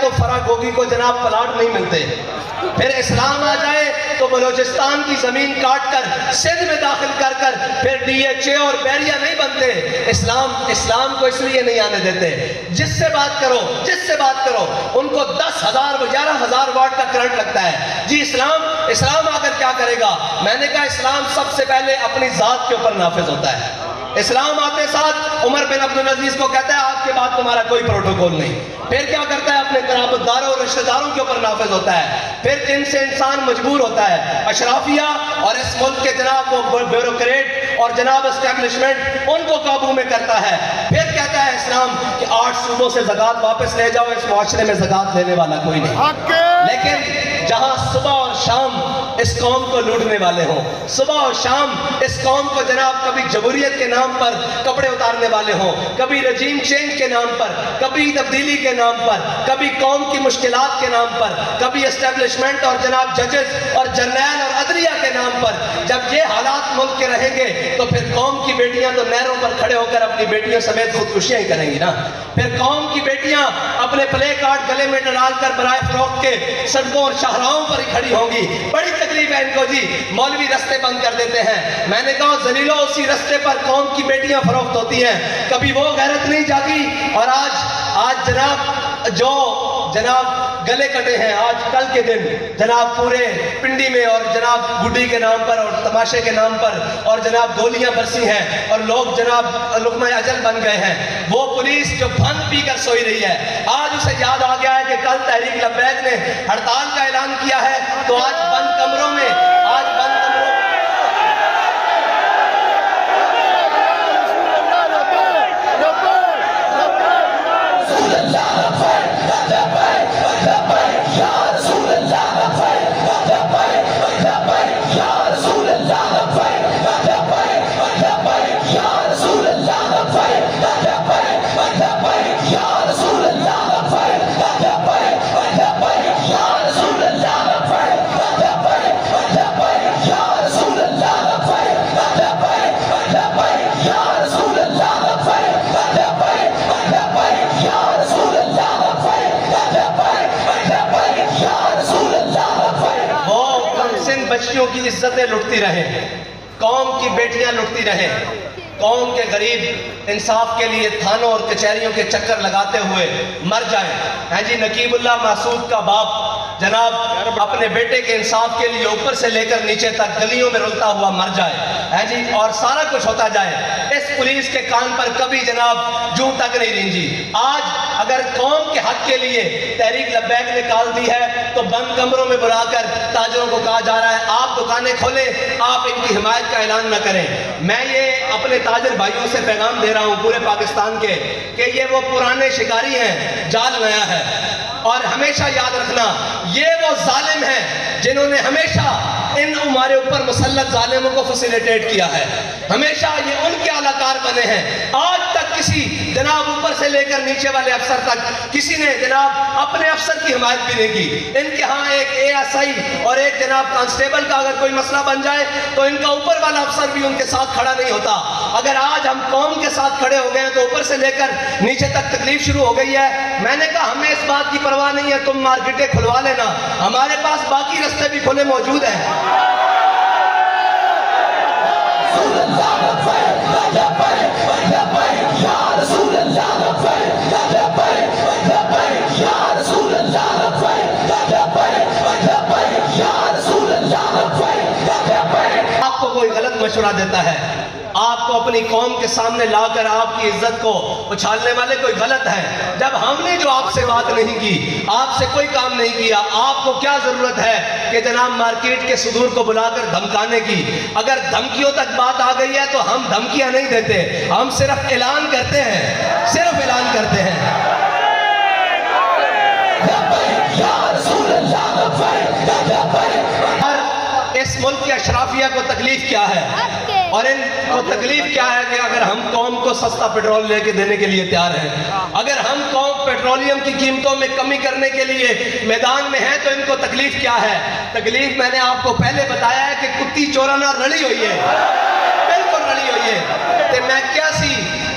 تو فراگوگی کو جناب پلاٹ نہیں ملتے. پھر اسلام آ جائے تو بلوچستان کی زمین کاٹ کر سندھ میں داخل کر کر پھر DHA اور بیریا نہیں بنتے. اسلام کو اس لیے نہیں آنے دیتے. جس سے بات کرو ان کو 10,000 11,000 واٹ کا کرنٹ لگتا ہے. جی اسلام آ کر کیا کرے گا؟ میں نے کہا اسلام سب سے پہلے اپنی ذات کے اوپر نافذ ہوتا ہے. اسلام آتے ساتھ عمر بن عبدالعزیز کو کہتا ہے آج کے بعد تمہارا کوئی پروٹوکول نہیں. پھر کیا کرتا ہے؟ اپنے قرابت داروں اور رشتہ داروں کے اوپر نافذ ہوتا ہے. پھر جن سے انسان مجبور ہوتا ہے اشرافیہ اور اس ملک کے جناب وہ بیوروکریٹ اور جناب اسٹیبلشمنٹ ان کو قابو میں کرتا ہے. پھر کہتا ہے اسلام کہ 8 صوبوں سے زکوٰۃ واپس لے جاؤ, اس معاشرے میں زکوٰۃ لینے والا کوئی نہیں. لیکن جہاں صبح اور شام اس قوم کو لوٹنے والے ہوں, صبح اور شام اس قوم کو جناب کبھی جمہوریت کے نام پر کپڑے اتارنے والے ہوں, کبھی رجیم چینج کے نام پر, کبھی تبدیلی کے نام پر, کبھی قوم کی مشکلات کے نام پر, کبھی اسٹیبلشمنٹ اور جناب ججز اور جرنیل اور عدلیہ کے نام پر, جب یہ حالات ملک کے رہیں گے تو پھر قوم کی بیٹیاں تو نہروں پر کھڑے ہو کر اپنی بیٹیوں سمیت خودکشیاں ہی کریں گی نا. پھر قوم کی بیٹیاں اپنے پلے کارڈ گلے میں ڈال کر برائے فروخت کے سڑکوں اور شاہراہوں پر ہی کھڑی ہوں گی. بڑی تکلیف ہے ان کو جی. مولوی رستے بند کر دیتے ہیں. میں نے کہا ذلیلو اسی رستے پر قوم کی بیٹیاں فروخت ہوتی ہیں. کبھی وہ غیرت نہیں جاگی. اور آج جناب گلے کٹے ہیں آج کل کے دن جناب پورے پنڈی میں, اور جناب گڈی کے نام پر اور تماشے کے نام پر, اور جناب گولیاں برسی ہیں اور لوگ جناب لقمہ اجل بن گئے ہیں. وہ پولیس جو بھنگ پی کر سوئی رہی ہے آج اسے یاد آ گیا ہے کہ کل تحریک لبیک نے ہڑتال کا اعلان کیا ہے, تو آج بند کمروں میں بچیوں کی عزتیں لٹتی رہیں, قوم کی بیٹیاں لٹتی رہیں, قوم کے غریب انصاف کے لیے تھانوں اور کچہریوں کے چکر لگاتے ہوئے مر جائیں. ہیں جی نقیب اللہ محسود کا باپ جناب اپنے بیٹے کے انصاف کے لیے اوپر سے لے کر نیچے تک گلیوں میں رلتا ہوا مر جائے. ہیں جی اور سارا کچھ ہوتا جائے. اس پولیس کے کان پر کبھی جناب جوں تک نہیں رینجی. آج اگر قوم کے حق کے لیے تحریک لبیک نے کال دی ہے تو بند کمروں میں بلا کر تاجروں کو کہا جا رہا ہے آپ دکانیں کھولیں, آپ ان کی حمایت کا اعلان نہ کریں. میں یہ اپنے تاجر بھائیوں سے پیغام دے رہا ہوں پورے پاکستان کے کہ یہ وہ پرانے شکاری ہیں, جال نیا ہے. اور ہمیشہ یاد رکھنا یہ وہ ظالم ہیں جنہوں نے ہمیشہ ان ہمارے اوپر مسلط ظالموں کو فیسیلیٹیٹ کیا ہے. ہمیشہ یہ ان کے اعلیٰ کار بنے ہیں. آج تک کسی جناب اوپر سے لے کر نیچے والے افسر تک کسی نے جناب اپنے افسر کی حمایت بھی نہیں کی. ان کے ہاں ایک ASI اور ایک جناب کانسٹیبل کا اگر کوئی مسئلہ بن جائے تو ان کا اوپر والا افسر بھی ان کے ساتھ کھڑا نہیں ہوتا. اگر آج ہم قوم کے ساتھ کھڑے ہو گئے ہیں تو اوپر سے لے کر نیچے تک تکلیف شروع ہو گئی ہے. میں نے کہا ہمیں اس بات کی پرواہ نہیں ہے, تم مارکیٹیں کھلوا لینا, ہمارے پاس باقی رستے بھی کھلے موجود ہیں. آپ کو کوئی غلط مشورہ دیتا ہے, آپ کو اپنی قوم کے سامنے لا کر آپ کی عزت کو اچھالنے والے کوئی غلط ہے. جب ہم نے جو آپ سے بات نہیں کی, آپ سے کوئی کام نہیں کیا, آپ کو کیا ضرورت ہے کہ جناب مارکیٹ کے صدور کو بلا کر دھمکانے کی؟ اگر دھمکیوں تک بات آ گئی ہے تو ہم دھمکیاں نہیں دیتے, ہم صرف اعلان کرتے ہیں, صرف اعلان کرتے ہیں. اس ملک کی اشرافیہ کو تکلیف کیا ہے, اور ان کو تکلیف کیا ہے کہ اگر ہم قوم کو سستا پیٹرول لے کے دینے کے لیے تیار ہیں, اگر ہم قوم پیٹرولیم کی قیمتوں میں کمی کرنے کے لیے میدان میں ہیں, تو ان کو تکلیف کیا ہے؟ تکلیف میں نے آپ کو پہلے بتایا ہے کہ کتی چورانا رڑی ہوئی ہے, بالکل رڑی ہوئی ہے. تے میں کیا سی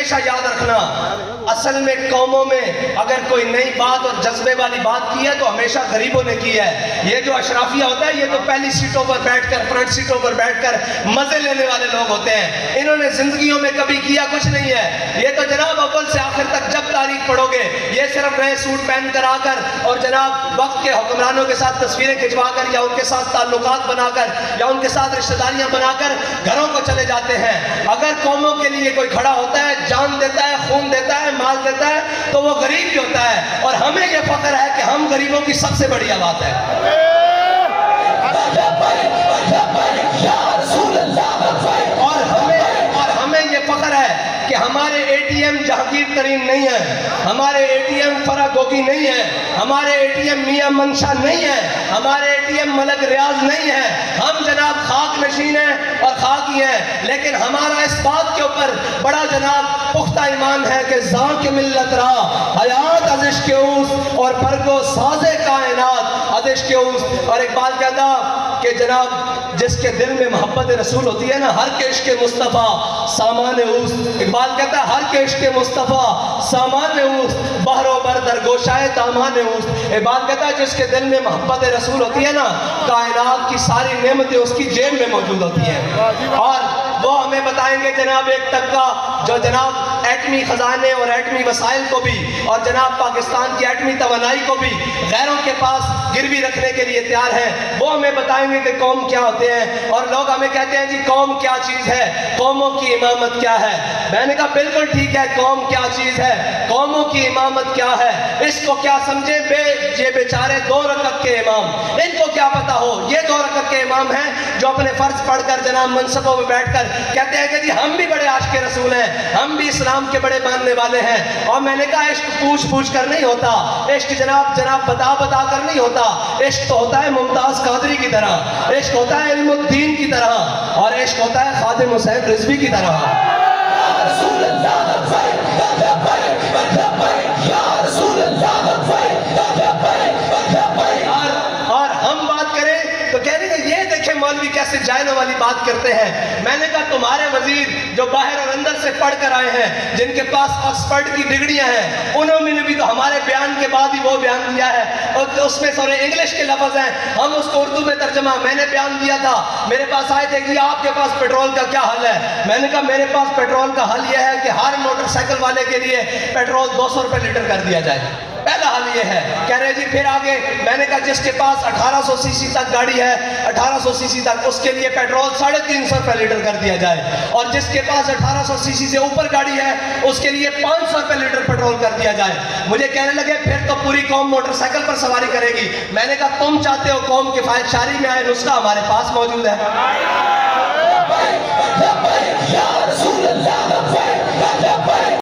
ہمیشہ یاد رکھنا اصل میں قوموں میں اگر کوئی نئی بات اور جذبے والی بات کی ہے تو ہمیشہ غریبوں نے کی ہے. یہ جو اشرافیہ ہوتا ہے یہ تو پہلی سیٹوں پر بیٹھ کر فرنٹ سیٹوں پر بیٹھ کر مزے لینے والے لوگ ہوتے ہیں. انہوں نے زندگیوں میں کبھی کیا کچھ نہیں ہے. یہ تو جناب اول سے آخر تک جب تاریخ پڑھو گے یہ صرف نئے سوٹ پہن کر آ کر اور جناب وقت کے حکمرانوں کے ساتھ تصویریں کھنچوا کر یا ان کے ساتھ تعلقات بنا کر یا ان کے ساتھ رشتہ داریاں بنا کر گھروں کو چلے جاتے ہیں. اگر قوموں کے لیے کوئی کھڑا ہوتا ہے جان دیتا ہے خون دیتا ہے مال دیتا ہے تو وہ غریب بھی ہوتا ہے. اور ہمیں یہ فخر ہے کہ ہم غریبوں کی سب سے بڑی آواز ہے. اور ہمیں یہ فخر ہے کہ ہمارے اے ٹی ایم جہانگیر ترین نہیں ہیں, ہمارے اے ٹی ایم فرح گوگی نہیں ہیں, ہمارے اے ٹی ایم میاں منشا نہیں ہیں, ہمارے اے ٹی ایم ملک ریاض نہیں ہیں. ہم جناب خاک نشین ہیں اور خاکی ہیں, لیکن ہمارا اس بات کے اوپر بڑا جناب پختہ ایمان ہے کہ زاں کے ملت را حیات از عشق اوست اور برگو سازے کائنات از عشق اوست. اور اقبال کہتا کہ جناب جس کے دل میں محبت رسول ہوتی ہے نا ہر کے عشق مصطفیٰ سامان اوست. اقبال کہتا ہے ہر کے عشق مصطفیٰ سامان اوست بحر و بر در گوشائے دامان اوست. اقبال کہتا ہے جس کے دل میں محبت رسول ہوتی ہے نا کائنات کی ساری نعمتیں اس کی جیب میں موجود ہوتی ہیں. اور وہ ہمیں بتائیں گے جناب ایک طبقہ جو جناب ایٹمی خزانے اور ایٹمی وسائل کو بھی اور جناب پاکستان کی ایٹمی توانائی کو بھی غیروں کے پاس گروی رکھنے کے لیے تیار ہیں. وہ ہمیں بتائیں گے کہ قوم کیا ہوتے ہیں. اور لوگ ہمیں کہتے ہیں جی قوم کیا چیز ہے, قوموں کی امامت کیا ہے. میں نے کہا بالکل ٹھیک ہے, قوم کیا چیز ہے, قوموں کی امامت کیا ہے. اس کو کیا سمجھے یہ بیچارے 2 رکعت کے امام, ان کو کیا پتا ہو یہ 2 رکعت کے امام ہیں جو اپنے فرض پڑھ کر جناب منصبوں میں بیٹھ کر کہتے ہیں کہ جی ہم بھی بڑے عاشق رسول ہیں, ہم بھی اسلام کے بڑے ماننے والے ہیں. اور میں نے کہا عشق پوچھ کر نہیں ہوتا, عشق جناب بتا کر نہیں ہوتا. عشق تو ہوتا ہے ممتاز قادری کی طرح, عشق ہوتا ہے علم الدین کی طرح, اور عشق ہوتا ہے خادم حسین رضوی کی طرح. رسول اللہ اور ہم بات کریں تو کہہ رہے ہیں یہ دیکھیں مولوی کیسے جائنوں والی بات کرتے ہیں. میں نے کہا تمہارے وزیر جو باہر اور اندر سے پڑھ کر آئے ہیں جن کے پاس آکسفورڈ کی ڈگریاں ہیں انہوں نے بھی تو ہمارے بیان کے بعد ہی وہ بیان دیا ہے اور اس میں سورے انگلش کے لفظ ہیں, ہم اس کو اردو میں ترجمہ میں نے بیان دیا تھا. میرے پاس آئے تھے کہ آپ کے پاس پیٹرول کا کیا حل ہے. میں نے کہا میرے پاس پیٹرول کا حل یہ ہے کہ ہر موٹر سائیکل والے کے لیے پیٹرول 200 روپے لیٹر کر دیا جائے. پہلا حل یہ ہے. کہہ رہے جی پھر آگے. میں نے کہا جس کے پاس 1800 سی سی تک گاڑی ہے 1800 سی سی تک اس کے لیے پیٹرول 350 روپے لیٹر کر دیا جائے, اور جس کے پاس 1800 سی سی سے اوپر گاڑی ہے اس کے لیے 500 روپے لیٹر پیٹرول کر دیا جائے. مجھے کہنے لگے پھر تو پوری قوم موٹر سائیکل پر سواری کرے گی. میں نے کہا تم چاہتے ہو قوم کفایت شاری میں آئے, نسخہ ہمارے پاس موجود ہے.